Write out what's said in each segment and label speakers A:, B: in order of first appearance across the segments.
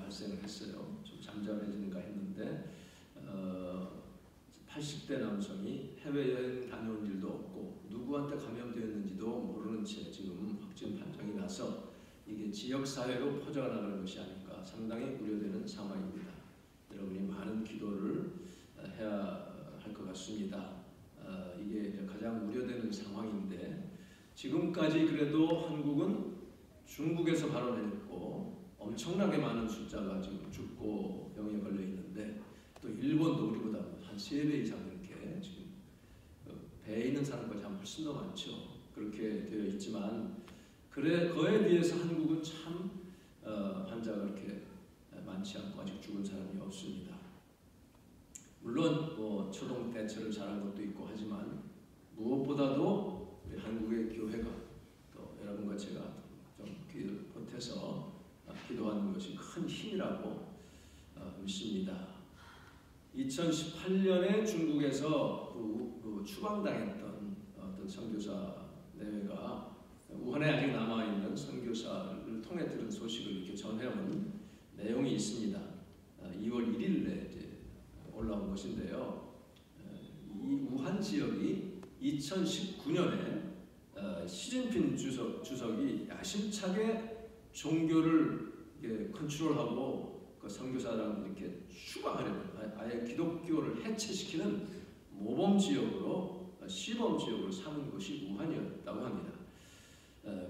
A: 발생을 했어요. 좀 잠잠해지는가 했는데 80대 남성이 해외여행 다녀온 일도 없고 누구한테 감염되었는지도 모르는 채 지금 확진 판정이 나서 이게 지역사회로 퍼져나가는 것이 아닐까 상당히 우려되는 상황입니다. 여러분이 많은 기도를 해야 할 것 같습니다. 이게 가장 우려되는 상황인데 지금까지 그래도 한국은 중국에서 발원했고 엄청나게 많은 숫자가 지금 죽고 병에 걸려 있는데 또 일본도 우리보다 한 3배 이상 이렇게 지금 배에 있는 사람까지 한 훨씬 더 많죠. 그렇게 되어 있지만 그에 비해서 한국은 참 환자가 그렇게 많지 않고 아직 죽은 사람이 없습니다. 물론 초동 대처를 잘한 것도 있고 하지만 무엇보다도 우리 한국의 교회가 또 여러분과 제가 좀 보태서 기도하는 것이 큰 힘이라고 믿습니다. 2018년에 중국에서 추방당했던 어떤 선교사 내외가 우한에 아직 남아있는 선교사를 통해 들은 소식을 이렇게 전해온 내용이 있습니다. 2월 1일에 이제 올라온 것인데요. 이 우한 지역이 2019년에 시진핑 주석이 야심차게 종교를 컨트롤하고 그 선교사를 이렇게 추방하려는 아예 기독교를 해체시키는 모범 지역으로 시범 지역으로 삼은 것이 우한이었다고 합니다.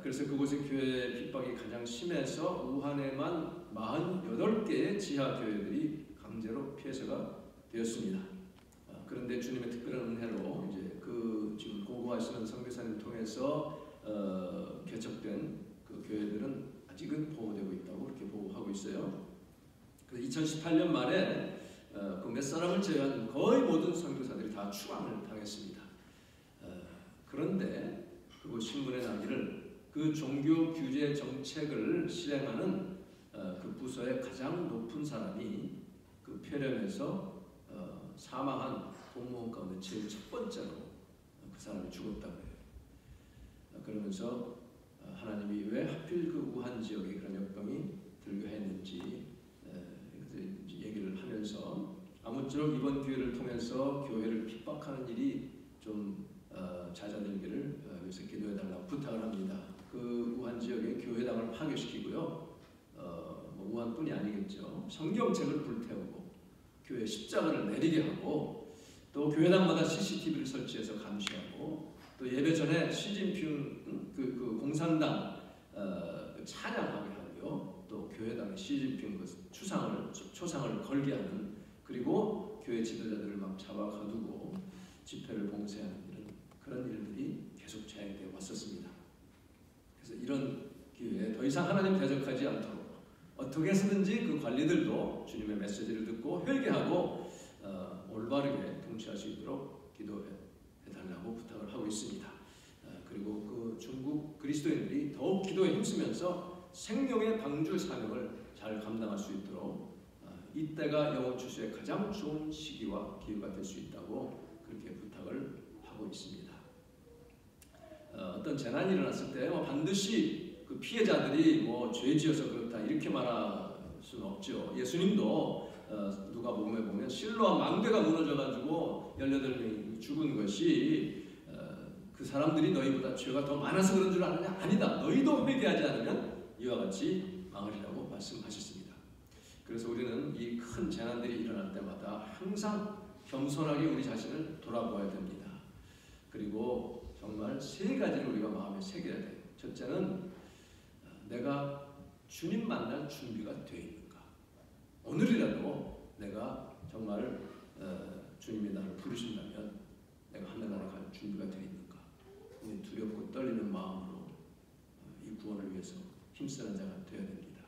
A: 그래서 그곳의 교회 핍박이 가장 심해서 우한에만 48개의 지하 교회들이 강제로 폐쇄가 되었습니다. 그런데 주님의 특별한 은혜로 이제 그 지금 고고하시는 선교사님 통해서 개척된 그 교회들은 아직은 보호되고 있다고 그렇게 보호하고 있어요. 그래서 2018년 말에 그 몇 사람을 제외한 거의 모든 선교사들이 다 추방을 당했습니다. 그런데 그곳 신문에 나기를 그 종교 규제 정책을 실행하는 그 부서의 가장 높은 사람이 그 폐렴에서 사망한 공무원 가운데 제일 첫 번째로 그 사람이 죽었다고 해요. 그러면서 하나님이 왜 하필 그 우한 지역에 그런 역병이 들게 했는지 얘기를 하면서 아무쪼록 이번 기회를 통해서 교회를 핍박하는 일이 좀 잦아들기를 위해서 기도해달라고 부탁을 합니다. 그 우한 지역의 교회당을 파괴시키고요. 우한뿐이 아니겠죠. 성경책을 불태우고 교회 십자가를 내리게 하고 또 교회당마다 CCTV를 설치해서 감시하고 또 예배 전에 시진핑 그 공산당 찬양하게 하고요. 또 교회당의 시진핑 그 초상을 걸게 하는 그리고 교회 지도자들을 막 잡아 가두고 집회를 봉쇄하는 그런 일들이 계속 진행되어 왔었습니다. 그래서 이런 기회에 더 이상 하나님 대적하지 않도록 어떻게 해서든지 그 관리들도 주님의 메시지를 듣고 회개하고 올바르게 통치할 수 있도록 기도해달라고 부탁을 하고 있습니다. 그리고 그 중국 그리스도인들이 더욱 기도에 힘쓰면서 생명의 방주 사명을 잘 감당할 수 있도록 이때가 영혼 추수의 가장 좋은 시기와 기회가 될 수 있다고 그렇게 부탁을 하고 있습니다. 어떤 재난이 일어났을 때 반드시 그 피해자들이 죄지어서 그렇다 이렇게 말할 수는 없죠. 예수님도 누가복음에 보면 실로암 망대가 무너져가지고 18명이 죽은 것이 그 사람들이 너희보다 죄가 더 많아서 그런 줄 아느냐? 아니다. 너희도 회개하지 않으면 이와 같이 망하리라고 말씀하셨습니다. 그래서 우리는 이 큰 재난들이 일어날 때마다 항상 겸손하게 우리 자신을 돌아보아야 됩니다. 그리고 정말 3가지를 우리가 마음에 새겨야 돼요. 첫째는 내가 주님 만날 준비가 되어 있는가? 오늘이라도 내가 정말 주님이 나를 부르신다면 내가 하늘나라 갈 준비가 되어 있는가? 두렵고 떨리는 마음으로 이 구원을 위해서 힘쓰는 자가 되어야 됩니다.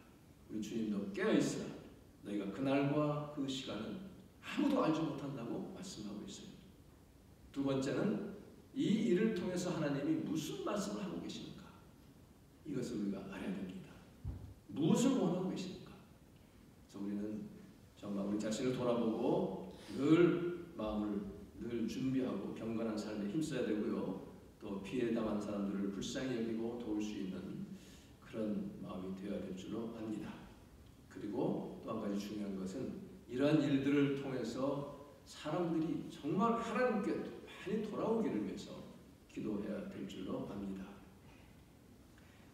A: 우리 주님도 깨어있으라. 너희가 그날과 그 시간은 아무도 알지 못한다고 말씀하고 있어요. 두 번째는 이 일을 통해서 하나님이 무슨 말씀을 하고 계십니까? 이것을 우리가 알아야 됩니다. 무엇을 원하고 계십니까? 그래서 우리는 정말 우리 자신을 돌아보고 늘 마음을 늘 준비하고 경건한 삶에 힘써야 되고요. 또 피해당한 사람들을 불쌍히 여기고 도울 수 있는 그런 마음이 되어야 될 줄로 압니다. 그리고 또 한 가지 중요한 것은 이러한 일들을 통해서 사람들이 정말 하나님께 많이 돌아오기를 위해서 기도해야 될 줄로 압니다.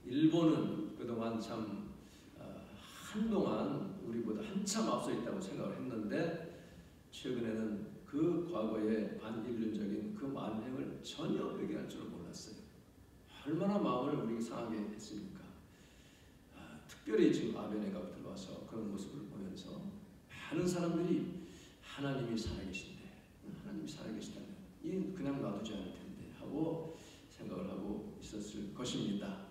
A: 일본은 그동안 참 한동안 우리보다 한참 앞서 있다고 생각을 했는데 최근에는 그 과거의 반인륜적인 그 만행을 전혀 회개할 줄을 몰랐어요. 얼마나 마음을 우리 상하게 했습니까? 특별히 지금 아베 내가 들어와서 그런 모습을 보면서 많은 사람들이 하나님이 살아계신데, 하나님이 살아계시다면 이 그냥 놔두지 않을 텐데 하고 생각을 하고 있었을 것입니다.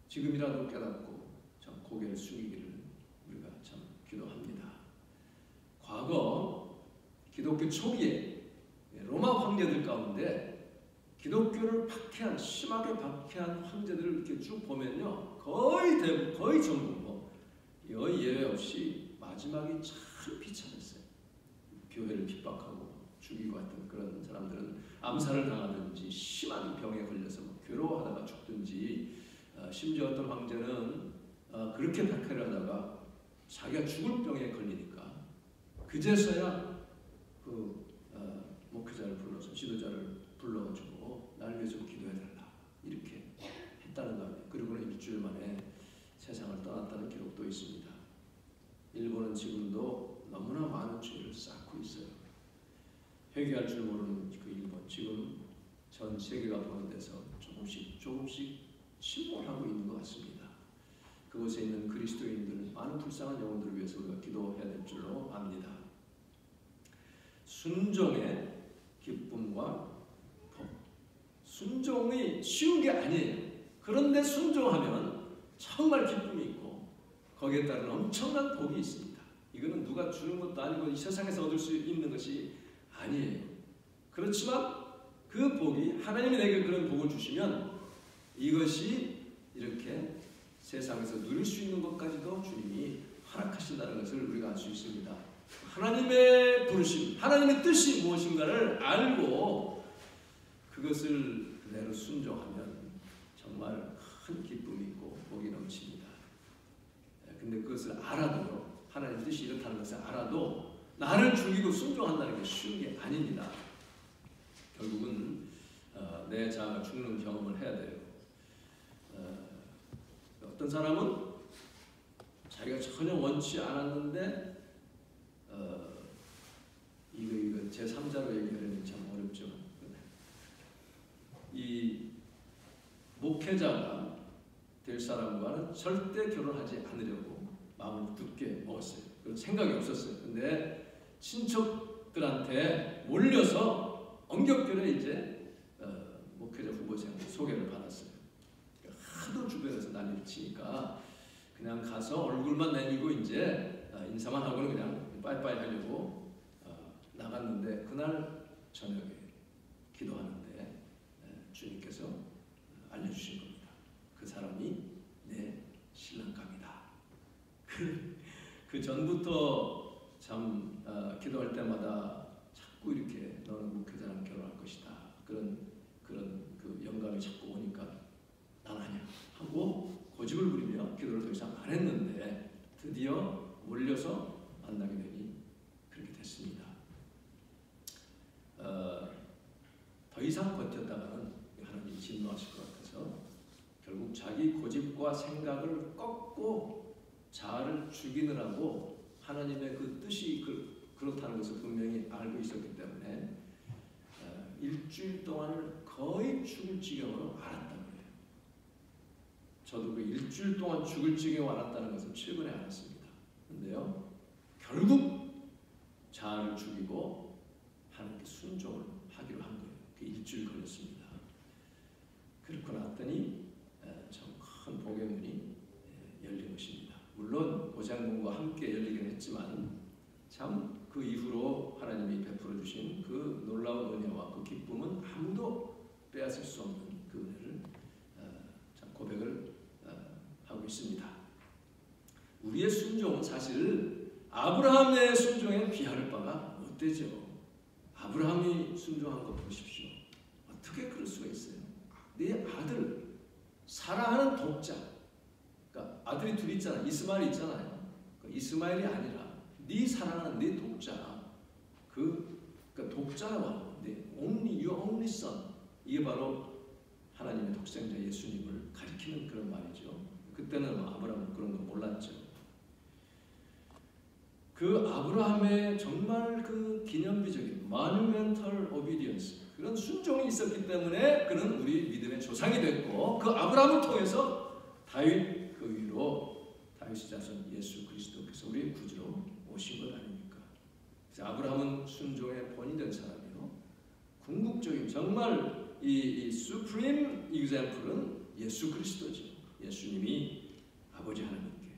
A: 지금이라도 깨닫고 참 고개를 숙이기를 우리가 참 기도합니다. 과거 기독교 초기에 로마 황제들 가운데 기독교를 박해한, 심하게 박해한 황제들을 이렇게 쭉 보면요, 거의 대부분, 거의 전부 거의 예외 없이 마지막이 참 비참했어요. 교회를 핍박하고 죽이고 했던 그런 사람들은 암살을 당하든지 심한 병에 걸려서 괴로워하다가 죽든지, 심지어 어떤 황제는 그렇게 박해를 하다가 자기가 죽을 병에 걸리니까 그제서야 그 목회자를 불러서, 지도자를 불러가지고 날 위해서 기도해달라 이렇게 했다는 겁니다. 그리고는 일주일 만에 세상을 떠났다는 기록도 있습니다. 일본은 지금도 너무나 많은 죄를 쌓고 있어요. 회개할 줄 모르는 그 일본, 지금 전 세계가 보는 데서 조금씩 침몰하고 있는 것 같습니다. 그곳에 있는 그리스도인들, 많은 불쌍한 영혼들을 위해서 우리가 기도해야 될 줄로 압니다. 순종의 기쁨과 복. 순종이 쉬운 게 아니에요. 그런데 순종하면 정말 기쁨이 있고 거기에 따른 엄청난 복이 있습니다. 이거는 누가 주는 것도 아니고 이 세상에서 얻을 수 있는 것이 아니에요. 그렇지만 그 복이, 하나님이 내게 그런 복을 주시면 이것이 이렇게 세상에서 누릴 수 있는 것까지도 주님이 허락하신다는 것을 우리가 알 수 있습니다. 하나님의 부르심, 하나님의 뜻이 무엇인가를 알고 그것을 그대로 순종하면 정말 큰 기쁨이 있고 복이 넘칩니다. 근데 그것을 알아도, 하나님의 뜻이 이렇다는 것을 알아도 나를 죽이고 순종한다는 게 쉬운 게 아닙니다. 결국은 내 자아가 죽는 경험을 해야 돼요. 어떤 사람은 자기가 전혀 원치 않았는데 이거 제3자로 얘기하려면 참 어렵죠. 이 목회자가 될 사람과는 절대 결혼하지 않으려고 마음을 굳게 먹었어요. 그런 생각이 없었어요. 근데 친척들한테 몰려서 엄격결에 이제 목회자 후보생을 소개를 받았어요. 하도 주변에서 난리를 치니까 그냥 가서 얼굴만 내밀고 이제 인사만 하고는 그냥 빠이빠이 하려고 나갔는데, 그날 저녁에 기도하는데 주님께서 알려주신 겁니다. 그 사람이 내 신랑감이다. 그 전부터 참 기도할 때마다 자꾸 이렇게 너는 목회자랑 결혼할 것이다. 그런 그 영감이 자꾸 오니까 난 아니야 하고 고집을 부리며 기도를 더 이상 안 했는데 드디어 몰려서 만나게 되니 그렇게 됐습니다. 더 이상 버텼다가는 하나님이 진노하실 것 같아서 결국 자기 고집과 생각을 꺾고 자아를 죽이느라고 하나님의 그 뜻이 그렇다는 것을 분명히 알고 있었기 때문에 일주일 동안을 거의 죽을 지경으로 알았다는 거예요. 저도 그 일주일 동안 죽을 지경으로 알았다는 것을 최근에 알았습니다. 그런데요, 결국 자아를 죽이고 하나님께 순종을 하기로 한 거예요. 그 일주일 걸렸습니다. 그렇고 났더니 참 큰 복의 문이 열린 것입니다. 물론 고장군과 함께 열리긴 했지만 참 그 이후로 하나님이 베풀어 주신 그 놀라운 은혜와 그 기쁨은 아무도 빼앗을 수 없는 그 은혜를 참 고백을 하고 있습니다. 우리의 순종은 사실 아브라함의 순종에 비할 바가 못 되죠. 아브라함이 순종한 거 보십시오. 어떻게 그럴 수가 있어요? 내 아들, 사랑하는 독자, 그러니까 아들이 둘이 있잖아. 이스마엘이 있잖아요. 그 이스마엘이 아니라 네 사랑하는 네 독자, 그러니까 독자와 your only son, 이게 바로 하나님의 독생자 예수님을 가리키는 그런 말이죠. 그때는 아브라함은 그런 거 몰랐죠. 그 아브라함의 정말 그 기념비적인 monumental obedience, 그런 순종이 있었기 때문에 그는 우리 믿음의 조상이 됐고, 그 아브라함을 통해서 다윗 그 위로 다윗의 자손 예수 그리스도께서 우리의 구주로 오신 것 아닙니까? 그래서 아브라함은 순종의 본이 된 사람이요, 궁극적인 정말 이 supreme example은 예수 그리스도죠. 예수님이 아버지 하나님께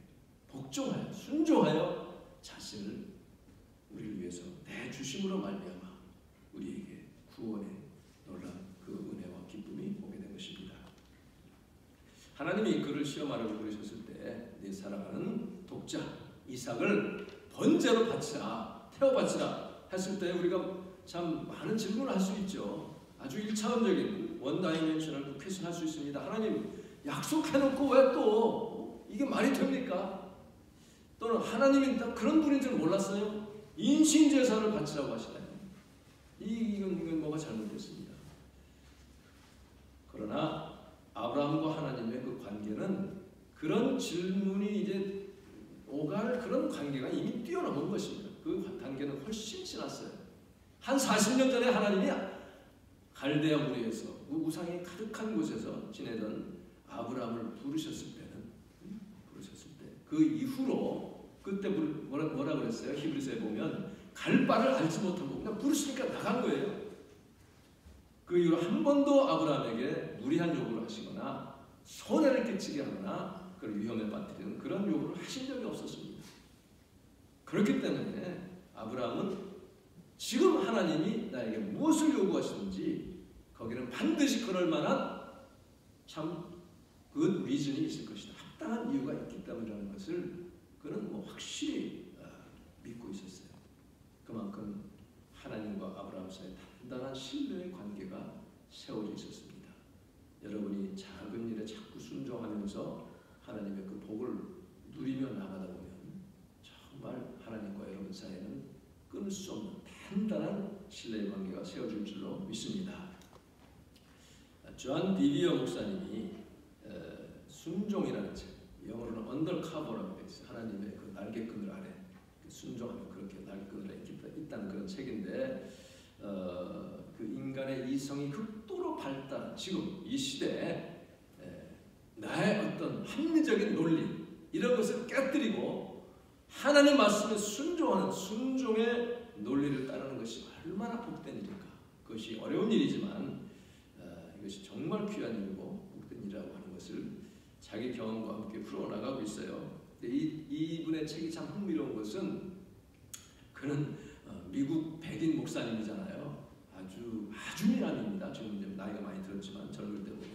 A: 복종하여 순종하여 자신을 우리를 위해서 내주심으로 말미암아 우리에게 구원의 놀라운 그 은혜와 기쁨이 오게 된 것입니다. 하나님이 그를 시험하려고 부르셨을 때 네 사랑하는 독자 이삭을 번제로 바치라, 태워 바치라 했을 때 우리가 참 많은 질문을 할 수 있죠. 아주 1차원적인 원다이멘셔널 퀘스천 할 수 있습니다. 하나님 약속해놓고 왜 또 이게 말이 됩니까? 또는 하나님이 그런 분인 줄 몰랐어요? 인신제사를 바치라고 하시다니 이건 뭐가 잘못됐습니다. 그러나 아브라함과 하나님의 그 관계는 그런 질문이 이제 오갈 그런 관계가 이미 뛰어넘은 것입니다. 그 단계는 훨씬 지났어요. 한 40년 전에 하나님이 갈대아 우리에서 우상이 가득한 곳에서 지내던 아브라함을 부르셨을 때 그 이후로 그때 뭐라 그랬어요? 히브리서에 보면 갈 바를 알지 못하고 그냥 부르시니까 나간 거예요. 그 이후로 한 번도 아브라함에게 무리한 요구를 하시거나 손해를 끼치게 하거나 그걸 위험에 빠뜨리는 그런 요구를 하신 적이 없었습니다. 그렇기 때문에 아브라함은 지금 하나님이 나에게 무엇을 요구하시는지 거기는 반드시 그럴 만한 참 good reason이 있을 것이다. 합당한 이유가 있기 때문이라는 것을 그는 확실히 믿고 있었어요. 그만큼 하나님과 아브라함 사이에 단단한 신뢰의 관계가 세워져 있었습니다. 여러분이 작은 일에 자꾸 순종하면서 하나님의 그 복을 누리며 나가다 보면 정말 하나님과 여러분 사이에는 끊을 수 없는 단단한 신뢰의 관계가 세워질 줄로 믿습니다. 존 비비어 목사님이 순종이라는 책, 영어로는 언더커버라고 되어 있어요. 하나님의 그 날개끈을 아래 순종하면 그렇게 날개끈을 있다는 그런 책인데, 그 인간의 이성이 극도로 발달한 지금 이 시대에 나의 어떤 합리적인 논리 이런 것을 깨뜨리고 하나님 말씀에 순종하는 순종의 논리를 따르는 것이 얼마나 복된 일일까. 그것이 어려운 일이지만 이것이 정말 귀한 일이고 복된 일이라고 하는 것을 자기 경험과 함께 풀어나가고 있어요. 근데 이분의 책이 참 흥미로운 것은 그는 미국 백인 목사님이잖아요. 아주 미남입니다. 지금 이제 나이가 많이 들었지만 젊을 때 보면.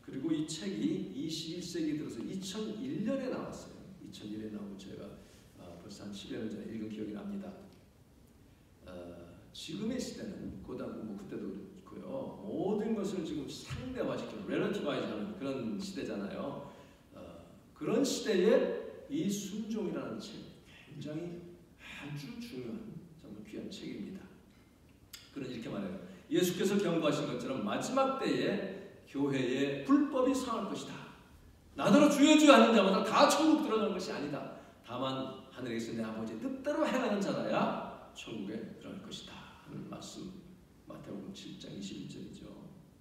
A: 그리고 이 책이 21세기 들어서 2001년에 나왔어요. 2001년에 나오고 제가 벌써 한 10여 년 전에 읽은 기억이 납니다. 지금의 시대는 그때도 그렇고요. 모든 것을 지금 상대화시키는 relativize하는 그런 시대잖아요. 그런 시대에 이 순종이라는 책 굉장히 아주 중요한 정말 귀한 책입니다. 그는 이렇게 말해요. 예수께서 경고하신 것처럼 마지막 때에 교회에 불법이 상할 것이다. 나더러 주여 주여 하는 자마다 다 천국 들어가는 것이 아니다. 다만 하늘에 계신 내 아버지의 뜻대로 행하는 자라야 천국에 들어갈 것이다 하는 말씀, 마태복음 7장 21절이죠.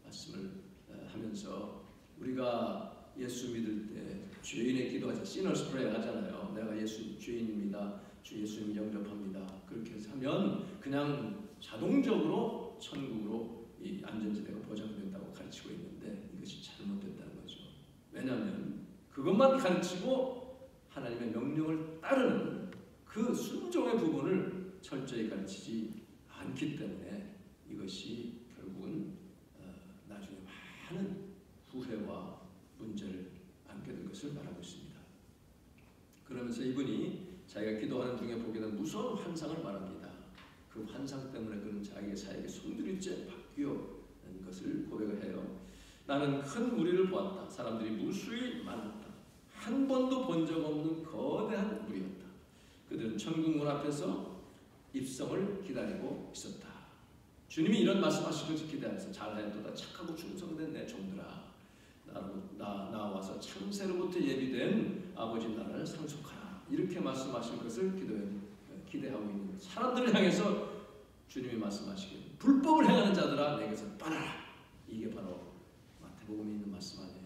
A: 말씀을 하면서 우리가 예수 믿을 때 죄인의 기도하자, sinners prayer 하잖아요. 내가 예수 죄인입니다. 주 예수님 영접합니다. 그렇게 하면 그냥 자동적으로 천국으로 이 안전지대가 보장된다고 가르치고 있는데 이것이 잘못됐다는 거죠. 왜냐하면 그것만 가르치고 하나님의 명령을 따르는 그 순종의 부분을 철저히 가르치지 않기 때문에 이것이 결국은 나중에 많은 후회와 문제를 안게 될 것을 말하고 있습니다. 그러면서 이분이 자기가 기도하는 중에 보게 된 무서운 환상을 말합니다. 그 환상 때문에 그는 자기의 사역에 손들일째 바뀌어낸 것을 고백을 해요. 나는 큰 무리를 보았다. 사람들이 무수히 많았다. 한 번도 본 적 없는 거대한 무리였다. 그들은 천국 문 앞에서 입성을 기다리고 있었다. 주님이 이런 말씀하실 것을 기대하면서 잘하였도다 착하고 충성된 내 종들아, 나와서 창세로부터 예비된 아버지 나라를 상속하라. 이렇게 말씀하실 것을 기대하고 있는 사람들을 향해서 주님이 말씀하시길, 불법을 행하는 자들아 내게서 떠나라. 이게 바로 마태복음에 있는 말씀 아니에요.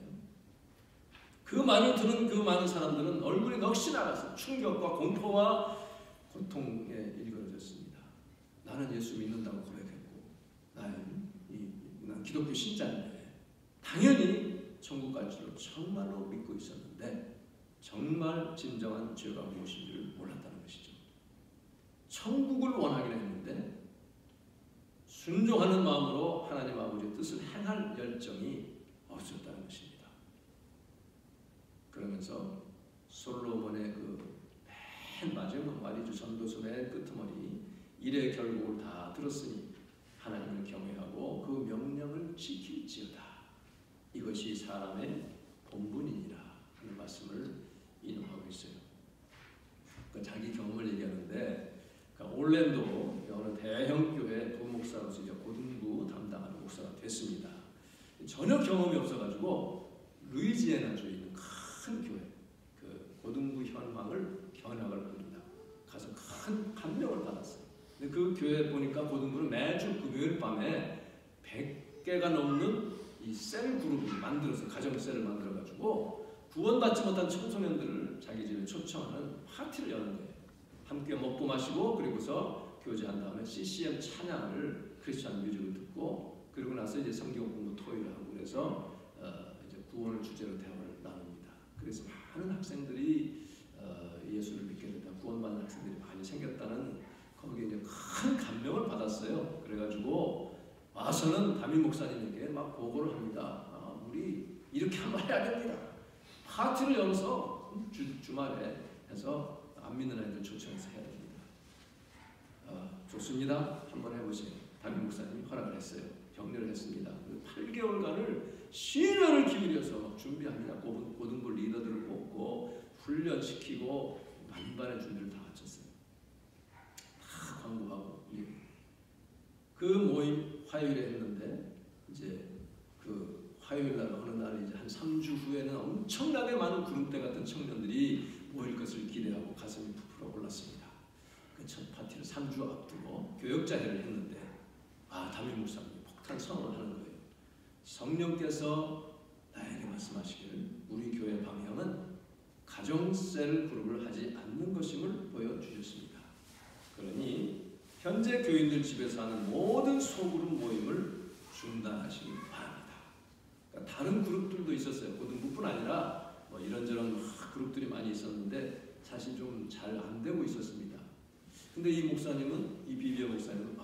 A: 그 말을 들은 그 많은 사람들은 얼굴이 넋이 나가서 충격과 공포와 고통에 일그러졌습니다. 나는 예수 믿는다고 고백했고, 난 기독교 신자인데 당연히 천국 갈 줄로 정말로 믿고 있었는데 정말 진정한 죄가 무엇인 줄 몰랐다는 것이죠. 천국을 원하긴 했는데 순종하는 마음으로 하나님 아버지의 뜻을 행할 열정이 없었다는 것입니다. 그러면서 솔로몬의 그 맨 마지막 말이죠. 전도서 맨 끄트머리, 일의 결국을 다 들었으니 하나님을 경외하고 그 명령을 지킬지어다. 이것이 사람의 본분이니라 하는 말씀을 인용하고 있어요. 그러니까 자기 경험을 얘기하는데, 그러니까 올랜도 어느 대형 교회 부목사로서 이제 고등부 담당하는 목사가 됐습니다. 전혀 경험이 없어가지고 루이지애나주에 있는 큰 교회, 그 고등부 현황을 견학을 합니다. 가서 큰 감명을 받았어요. 근데 그 교회 보니까 고등부는 매주 금요일 밤에 100개가 넘는 이 셀 그룹을 만들어서, 가정셀을 만들어가지고 구원받지 못한 청소년들을 자기 집에 초청하는 파티를 여는 거예요. 함께 먹고 마시고 그리고서 교제한 다음에 CCM 찬양을 크리스찬 뮤직을 듣고, 그리고 나서 이제 성경 공부 토요일 하고, 그래서 이제 구원을 주제로 대화를 나눕니다. 그래서 많은 학생들이 예수를 믿게 됐다, 구원받는 학생들이 많이 생겼다는, 거기에 이제 큰 감명을 받았어요. 그래가지고 와서는 담임 목사님에게 막 보고를 합니다. 우리 이렇게 한번 해야 됩니다. 파티를 열어서 주말에 해서 안 믿는 아이들 초청해서 해야 됩니다. 좋습니다. 한번 해보세요. 담임 목사님이 허락을 했어요. 격려를 했습니다. 8개월간을 신혈을 기울여서 준비합니다. 고등부 리더들을 뽑고 훈련시키고 만반의 준비를 다 마쳤어요. 다 광고하고. 그 모임 화요일에 했는데, 이제 그 화요일 날 어느 날 이제 한 3주 후에는 엄청나게 많은 구름대 같은 청년들이 모일 것을 기대하고 가슴이 부풀어 올랐습니다. 그 첫 파티를 3주 앞두고 교역자회를 했는데, 담임 목사님이 폭탄 선언을 하는 거예요. 성령께서 나에게 말씀하시기를 우리 교회 방향은 가정셀 그룹을 하지 않는 것임을 보여주셨습니다. 그러니 현재 교인들 집에서 하는 모든 소그룹 모임을 중단하시기 바랍니다. 그러니까 다른 그룹들도 있었어요. 고등부뿐 아니라 뭐 이런저런 그룹들이 많이 있었는데 사실 좀 잘 안 되고 있었습니다. 근데 이 목사님은, 이 비비어 목사님은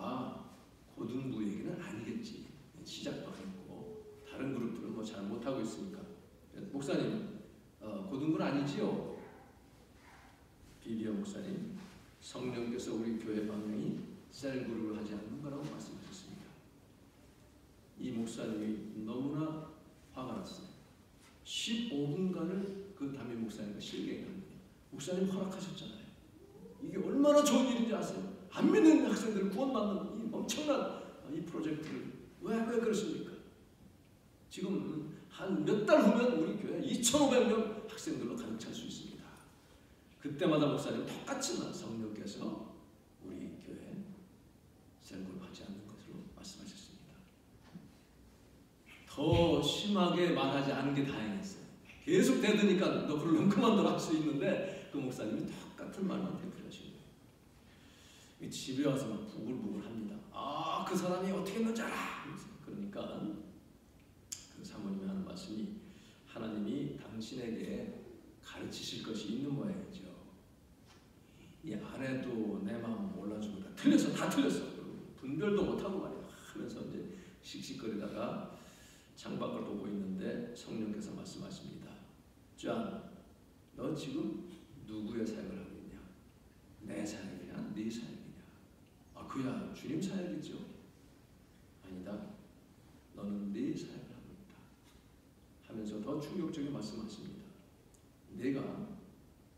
A: 고등부 얘기는 아니겠지. 시작도 했고 다른 그룹들은 뭐 잘 못하고 있으니까. 목사님, 고등부는 아니지요? 비비어 목사님, 성령께서 우리 교회 방향이 셀그룹을 하지 않는 거라고 말씀하셨습니다. 이 목사님이 너무나 화가 났어요. 15분간을 그 담임 목사님과 실갱이합니다. 목사님 허락하셨잖아요. 이게 얼마나 좋은 일인지 아세요? 안 믿는 학생들을 구원받는 이 엄청난 이 프로젝트를 왜 그러십니까? 지금 한 몇 달 후면 우리 교회 2,500명 학생들로 가득 찰 수 있습니다. 그때마다 목사님 똑같이 성령께서 우리 교회 셀그룹 하지 않는 것으로 말씀하셨습니다. 더 심하게 말하지 않은 게 다행했어요. 계속 대드니까 너 그러면 그만둬라 할 수 있는데 그 목사님이 똑같은 말만 되풀이하시는 거예요. 집에 와서 막 부글부글 합니다. 그 사람이 어떻게 했는지 알아. 그러니까 그 사모님이 하는 말씀이, 하나님이 당신에게 가르치실 것이 있는 모양이죠. 이 아내도 내 마음 몰라주고 다 틀렸어. 분별도 못하고 말이야 하면서 이제 씩씩거리다가 창밖을 보고 있는데 성령께서 말씀하십니다. 짠, 너 지금 누구의 사역을 하고 있냐? 내 사역이냐? 네 사역이냐? 그야 주님 사역이죠. 아니다. 너는 네 사역을 하고 있다. 하면서 더 충격적인 말씀하십니다. 내가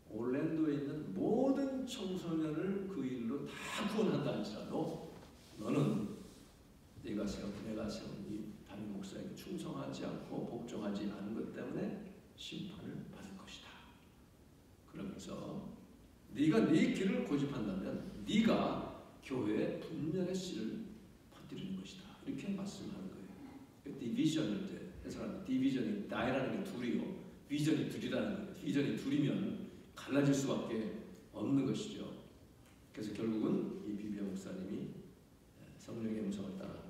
A: 올랜도에 있는 모든 청소년을 그 일로 다 구원한다 할지라도 너는 내가 세운 이 담임 목사에게 충성하지 않고 복종하지 않은 것 때문에 심판을 받을 것이다. 그러면서 네가 네 길을 고집한다면 네가 교회에 분열의 씨를 퍼뜨리는 것이다. 이렇게 말씀하는 거예요. 디비전을 이제 해석하는 디비전이 나이라는 게 둘이요. 비전이 둘이라는 거예요. 비전이 둘이면 갈라질 수밖에 없는 것이죠. 그래서 결국은 이 비비어 목사님이 성령의 음성을 따라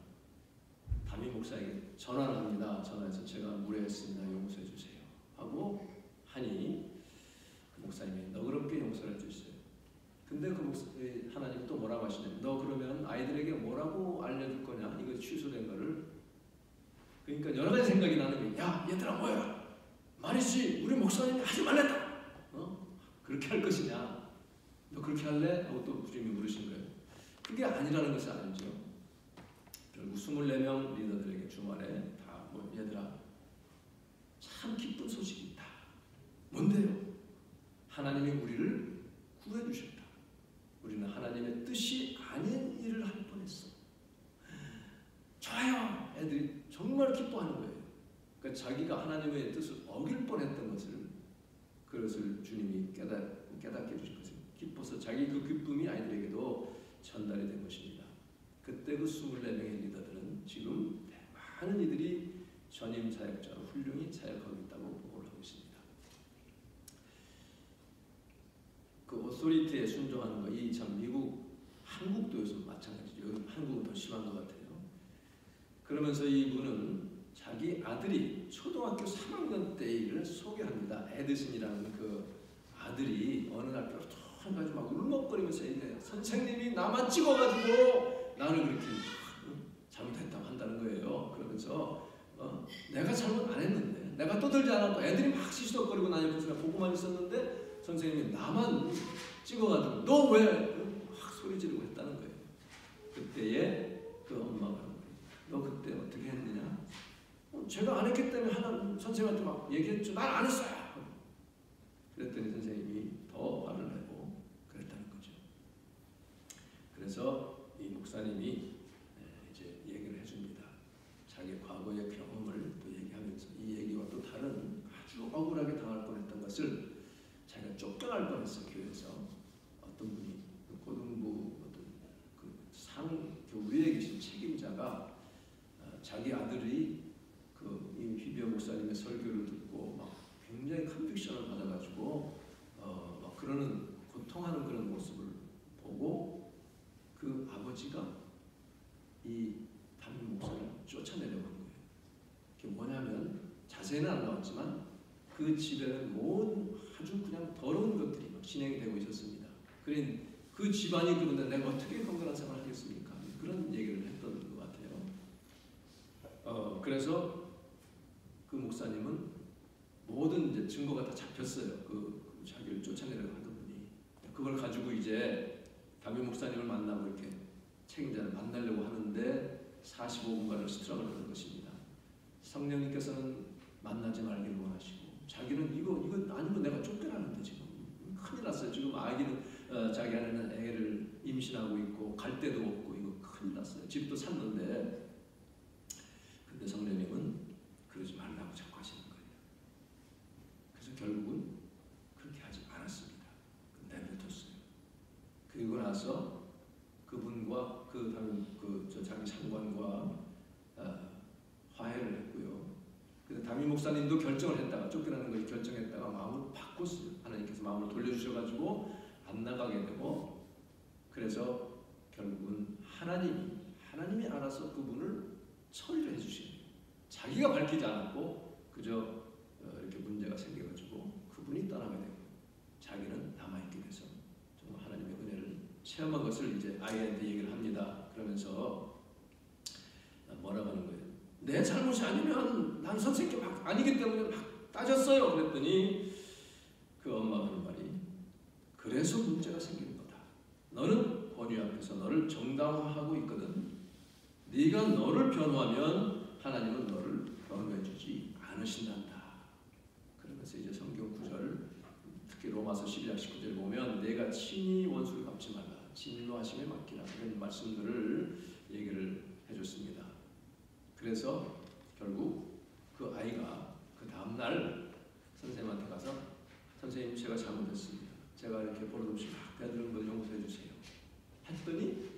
A: 담임 목사에게 전화를 합니다. 전화해서 제가 무례했습니다. 용서해 주세요. 하고 하니 그 목사님이 너그럽게 용서를 해주세요. 근데 그 하나님이 또 뭐라고 하시냐면 너 그러면 아이들에게 뭐라고 알려줄 거냐? 이거 취소된 거를. 그러니까 여러 가지 생각이 나는 거예요. 야 얘들아 뭐야? 말이지 우리 목사님이 하지 말랬다. 그렇게 할 것이냐? 너 그렇게 할래? 하고 또 주님이 물으신 거예요. 그게 아니라는 것을 알죠. 결국 24명 리더들에게 주말에 다 뭐 얘들아 참 기쁜 소식이 있다. 뭔데요? 하나님이 우리를 구해 주셨다. 우리는 하나님의 뜻이 아닌 일을 할 뻔했어. 좋아요. 애들이 정말 기뻐하는 거예요. 그러니까 자기가 하나님의 뜻을 어길 뻔했던 그것을 주님이 깨닫게 해주신 것을 기뻐서 자기 그 기쁨이 아이들에게도 전달이 된 것입니다. 그때 그 24명의 리더들은 지금 많은 이들이 전임 사역자로 훌륭히 사역하고 있다고 보고를 하고 있습니다. 그 오소리티에 순종하는 거, 이 참 한국도 요즘 마찬가지죠. 한국은 더 심한 것 같아요. 그러면서 이분은 자기 아들이 초등학교 3학년 때 일을 소개합니다. 에디슨이라는 그 아들이 어느 날 뾰족해가지고 막 울먹거리면서 얘기해요. 선생님이 나만 찍어가지고 나를 그렇게 잘못했다고 한다는 거예요. 그러면서 내가 잘못 안 했는데 내가 떠들지 않았고 애들이 막 시시덕거리고 나 옆에서 보고만 있었는데 선생님이 나만 찍어가지고 너 왜 확 소리 지르고 했다는 거예요. 그때에 그 엄마가 너 그때 어떻게 했느냐? 제가 안 했기 때문에 선생님한테 막 얘기했죠. 난 안 했어요. 그랬더니 선생님이 더 화를 내고 그랬다는 거죠. 그래서 이 목사님이 이제 얘기를 해줍니다. 자기 과거의 경험을 또 얘기하면서 이 얘기와 또 다른 아주 억울하게 당할 뻔했던 것을 자기가 쫓겨날 뻔했어. 교회에서 어떤 분이 고등부 어떤 그 위에 계신 책임자가 자기 아들이 이 비비어 목사님의 설교를 듣고 막 굉장히 컨빅션을 받아가지고 막 그러는 고통하는 그런 모습을 보고 그 아버지가 이 담임 목사를 쫓아내려고 한 거예요. 그게 뭐냐면 자세히는 안 나왔지만 그 집에는 모든 아주 그냥 더러운 것들이 막 진행이 되고 있었습니다. 그러니 그 집안이 그런데 내가 어떻게 건강한 생활을 하겠습니까? 그런 얘기를 했던 것 같아요. 그래서 그 목사님은 모든 이제 증거가 다 잡혔어요. 그 자기를 쫓아내려고 하던 분이 그걸 가지고 이제 담임 목사님을 만나고 이렇게 책임자를 만나려고 하는데 45분간을 스트럭을 하는 것입니다. 성령님께서는 만나지 말기를 원하시고 자기는 이거 아니면 내가 쫓겨나는데 지금 큰일 났어요. 지금 아기는 자기 아내는 애를 임신하고 있고 갈 데도 없고 이거 큰일 났어요. 집도 샀는데 근데 성령님은 그러지 말라고 자꾸 하시는 거예요. 그래서 결국은 그렇게 하지 않았습니다. 내버려뒀어요. 그리고 나서 그분과 자기 상관과 화해를 했고요. 그래서 담임 목사님도 결정을 했다가 쫓겨나는 것을 결정했다가 마음을 바꿨어요. 하나님께서 마음을 돌려주셔가지고 안 나가게 되고 그래서 결국은 하나님이 알아서 그분을 처리를 해주시는 거예요. 자기가 밝히지 않았고 그저 이렇게 문제가 생겨가지고 그분이 떠나게 되고 자기는 남아있게 돼서 정말 하나님의 은혜를 체험한 것을 이제 아이한테 얘기를 합니다. 그러면서 뭐라고 하는 거예요? 내 잘못이 아니면 난 선생님 아니기 때문에 막 따졌어요. 그랬더니 그 엄마가 하는 말이 그래서 문제가 생기는 거다. 너는 권위 앞에서 너를 정당화하고 있거든. 네가 너를 변호하면 하나님은 너를 변호해 주지 않으신단다. 그러면서 이제 성경 구절 로마서 12장 19절에 보면 내가 친히 원수를 갚지 말라 진노하심에 맡기라 이런 말씀들을 얘기를 해줬습니다. 그래서 결국 그 아이가 그 다음날 선생님한테 가서 선생님 제가 잘못했습니다. 제가 이렇게 버릇없이 막 대드는 걸 용서해 주세요. 했더니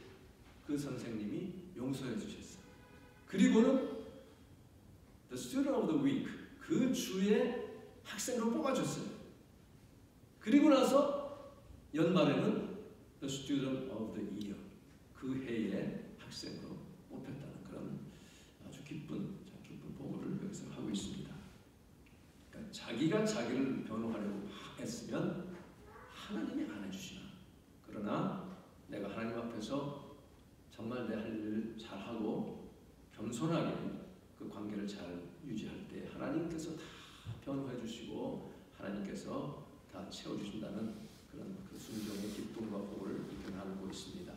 A: 그 선생님이 용서해 주셨어요. 그리고는 The Student of the Week 그 주의 학생으로 뽑아줬어요. 그리고 나서 연말에는 The Student of the Year 그 해의 학생으로 뽑혔다는 그런 아주 기쁜 보고를 여기서 하고 있습니다. 그러니까 자기가 자기를 변호하려고 했으면 하나님이 안 해주시나. 그러나 내가 하나님 앞에서 정말 내 할 일을 잘하고 겸손하게 그 관계를 잘 유지할 때 하나님께서 다 변호해 주시고 하나님께서 다 채워주신다는 그런 그 순종의 기쁨과 복을 이렇게 나누고 있습니다.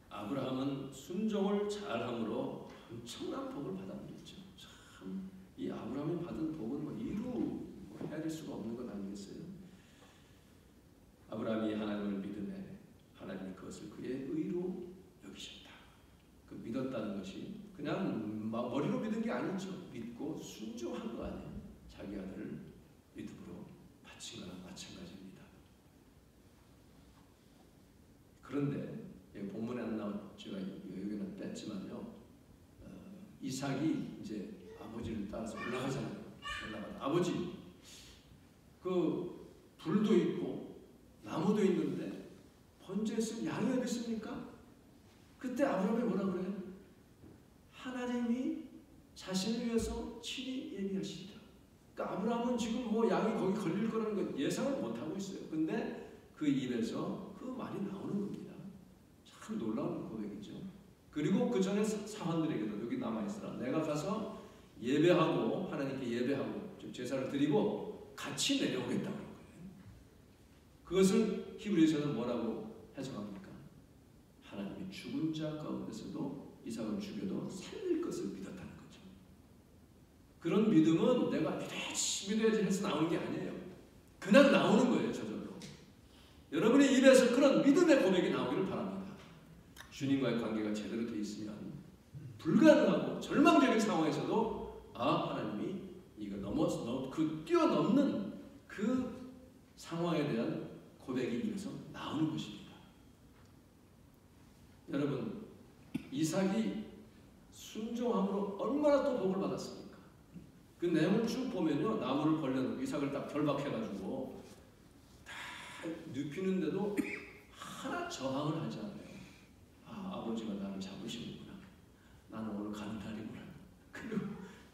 A: 아브라함은 순종을 잘함으로 엄청난 복을 받았죠. 참 이 아브라함이 받은 복은 뭐 이루 헤아릴 수가 없는 것 아니겠어요? 아브라함이 하나님을 믿음에 하나님이 그것을 그의 의로 여기셨다. 그 믿었다는 것이 그냥 머리로 믿은 게 아니죠. 믿고 순종한 거 아니에요. 자기 아들을 믿음으로 바친 거나 마찬가지입니다. 그런데 본문에 안 나온 제가 여기는 뺐지만요. 이삭이 이제 아버지를 따라서 올라가잖아요. 아버지 그 불도 있고 나무도 있는데 번제했을 양이 어디 있습니까? 그때 아브라함이 뭐라 그래요? 하나님이 자신을 위해서 친히 예비하시리라. 그러니까 아브라함은 지금 뭐 양이 거기 걸릴 거라는 걸 예상을 못 하고 있어요. 근데 그 입에서 그 말이 나오는 겁니다. 참 놀라운 고백이죠. 그리고 그 전에 사환들에게도 여기 남아 있으라. 내가 가서 예배하고 하나님께 예배하고 제사를 드리고 같이 내려오겠다고 하는 거예요. 그것을 히브리서는 뭐라고 해석합니까? 하나님이 죽은 자 가운데서도 이삭을 죽여도 살릴 것을 믿었다는 거죠. 그런 믿음은 내가 믿어야지 해서 나오는 게 아니에요. 그냥 나오는 거예요. 저절로. 여러분의 입에서 그런 믿음의 고백이 나오기를 바랍니다. 주님과의 관계가 제대로 되어 있으면 불가능하고 절망적인 상황에서도 하나님이 이거 그 뛰어넘는 그 상황에 대한 고백이 입에서 나오는 것입니다. 여러분 이삭이 순종함으로 얼마나 또 복을 받았습니까? 그 내용을 쭉 보면요. 나무를 벌려놓고 이삭을 딱 결박해가지고 다 눕히는데도 하나 저항을 하지 않아요. 아버지가 나를 잡으시는구나. 나는 오늘 가는 날이구나. 그리고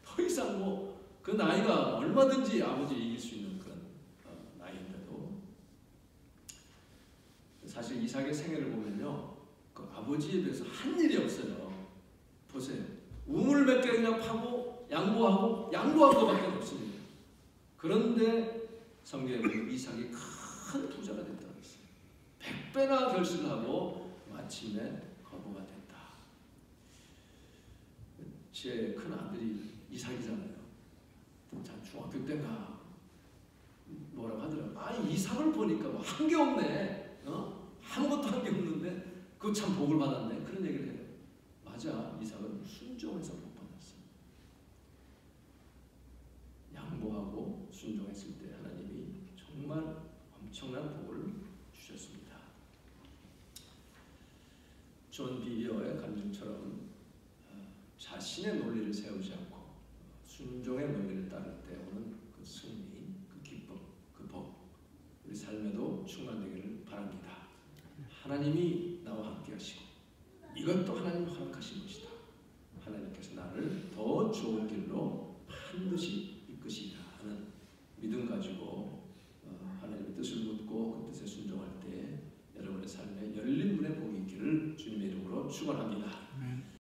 A: 더 이상 뭐 그 나이가 얼마든지 아버지를 이길 수 있는 그런 나이인데도 사실 이삭의 생애를 보면요. 그 아버지에 비해서 한 일이 없어요. 보세요. 우물 몇 개 그냥 파고 양보하고 양보한 것밖에 없습니다. 그런데 성경에 보면 이삭이 큰 부자가 됐다고 했어요. 100배나 결실을 하고 마침내 거부가 됐다. 제 큰 아들이 이삭이잖아요. 중학교 때인가 뭐라고 하더라고요. 이삭을 보니까 뭐 한 게 없네. 아무것도 한 게 없는데 그거 참 복을 받았네. 그런 얘기를 해요. 맞아. 이삭은 순종해서 복 받았어요. 양보하고 순종했을 때 하나님이 정말 엄청난 복을 주셨습니다. 존 비비어의 간증처럼 자신의 논리를 세우지 않고 순종의 논리를 따를 때 오는 그 승리, 그 기쁨, 그 복 우리 삶에도 충만되기를 바랍니다. 하나님이 나와 함께 하시고 이것도 하나님 허락하신 것이다. 하나님께서 나를 더 좋은 길로 반드시 이끄시리라 하는 믿음 가지고 하나님의 뜻을 묻고 그 뜻에 순종할 때 여러분의 삶에 열린 문의 복이 있기를 주님의 이름으로 축원합니다.